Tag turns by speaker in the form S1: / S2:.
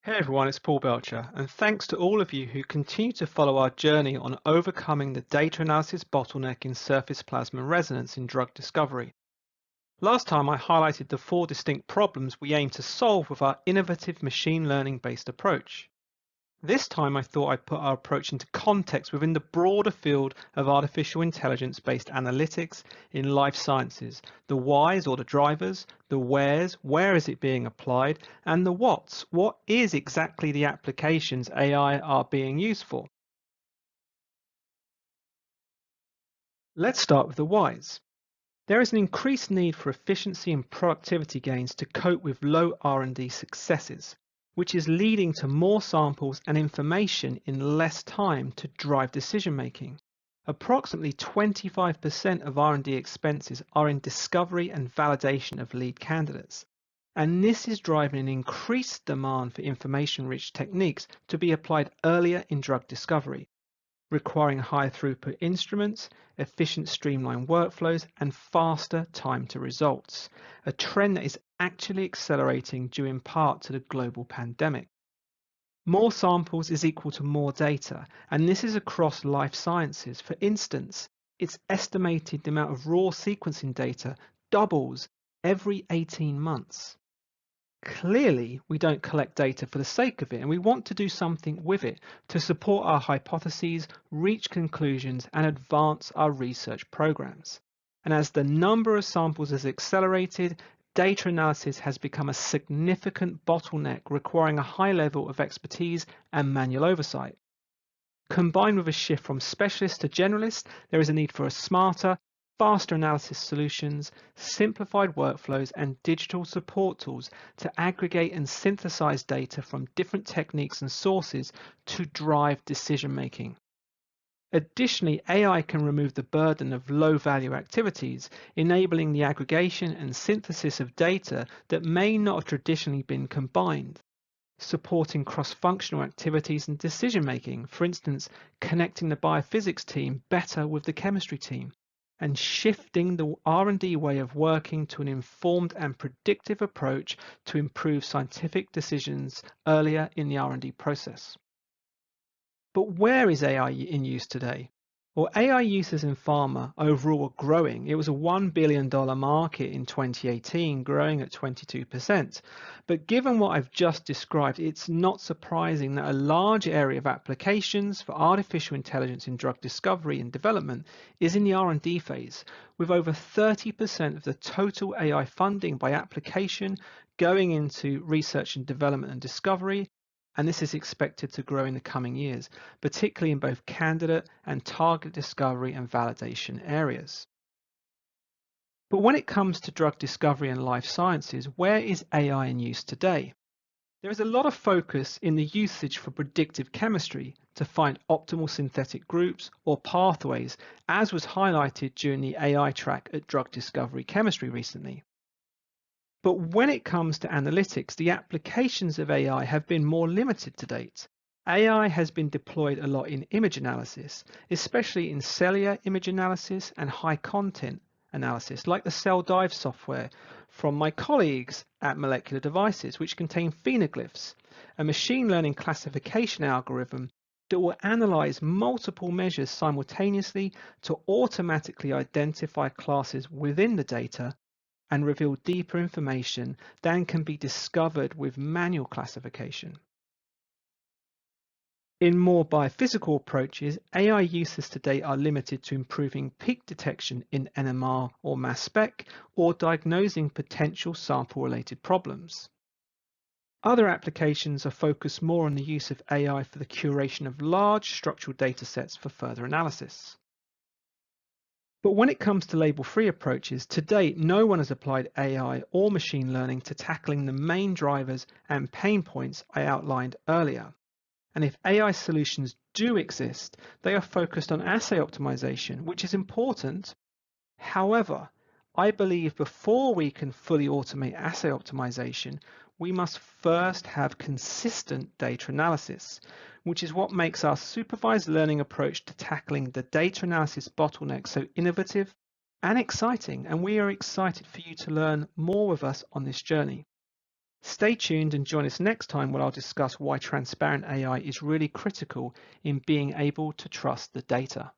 S1: Hey everyone, it's Paul Belcher, and thanks to all of you who continue to follow our journey on overcoming the data analysis bottleneck in surface plasma resonance in drug discovery. Last time I highlighted the four distinct problems we aim to solve with our innovative machine learning based approach. This time I thought I'd put our approach into context within the broader field of artificial intelligence-based analytics in life sciences, the whys or the drivers, the wheres, where is it being applied, and the whats, what is exactly the applications AI are being used for. Let's start with the whys. There is an increased need for efficiency and productivity gains to cope with low R&D successes, which is leading to more samples and information in less time to drive decision making. Approximately 25% of R&D expenses are in discovery and validation of lead candidates, and this is driving an increased demand for information-rich techniques to be applied earlier in drug discovery, requiring higher throughput instruments, efficient streamlined workflows, and faster time to results, a trend that is actually accelerating due in part to the global pandemic. More samples is equal to more data, and this is across life sciences. For instance, it's estimated the amount of raw sequencing data doubles every 18 months. Clearly, we don't collect data for the sake of it, and we want to do something with it to support our hypotheses, reach conclusions, and advance our research programs. And as the number of samples has accelerated, data analysis has become a significant bottleneck requiring a high level of expertise and manual oversight. Combined with a shift from specialist to generalist, there is a need for a smarter, faster analysis solutions, simplified workflows, and digital support tools to aggregate and synthesize data from different techniques and sources to drive decision making. Additionally, AI can remove the burden of low-value activities, enabling the aggregation and synthesis of data that may not have traditionally been combined, supporting cross-functional activities and decision-making, for instance, connecting the biophysics team better with the chemistry team, and shifting the R&D way of working to an informed and predictive approach to improve scientific decisions earlier in the R&D process. But where is AI in use today? Well, AI uses in pharma overall are growing. It was a $1 billion market in 2018, growing at 22%. But given what I've just described, it's not surprising that a large area of applications for artificial intelligence in drug discovery and development is in the R&D phase, with over 30% of the total AI funding by application going into research and development and discovery, and this is expected to grow in the coming years, particularly in both candidate and target discovery and validation areas. But when it comes to drug discovery and life sciences, where is AI in use today? There is a lot of focus in the usage for predictive chemistry to find optimal synthetic groups or pathways, as was highlighted during the AI track at Drug Discovery Chemistry recently. But when it comes to analytics, the applications of AI have been more limited to date. AI has been deployed a lot in image analysis, especially in cellular image analysis and high content analysis, like the CellDive software from my colleagues at Molecular Devices, which contain phenoglyphs, a machine learning classification algorithm that will analyze multiple measures simultaneously to automatically identify classes within the data and reveal deeper information than can be discovered with manual classification. In more biophysical approaches, AI uses today are limited to improving peak detection in NMR or mass spec, or diagnosing potential sample-related problems. Other applications are focused more on the use of AI for the curation of large structural data sets for further analysis. But when it comes to label-free approaches, to date, no one has applied AI or machine learning to tackling the main drivers and pain points I outlined earlier. And if AI solutions do exist, they are focused on assay optimization, which is important. However, I believe before we can fully automate assay optimization, we must first have consistent data analysis, which is what makes our supervised learning approach to tackling the data analysis bottleneck so innovative and exciting, and we are excited for you to learn more with us on this journey. Stay tuned and join us next time when I'll discuss why transparent AI is really critical in being able to trust the data.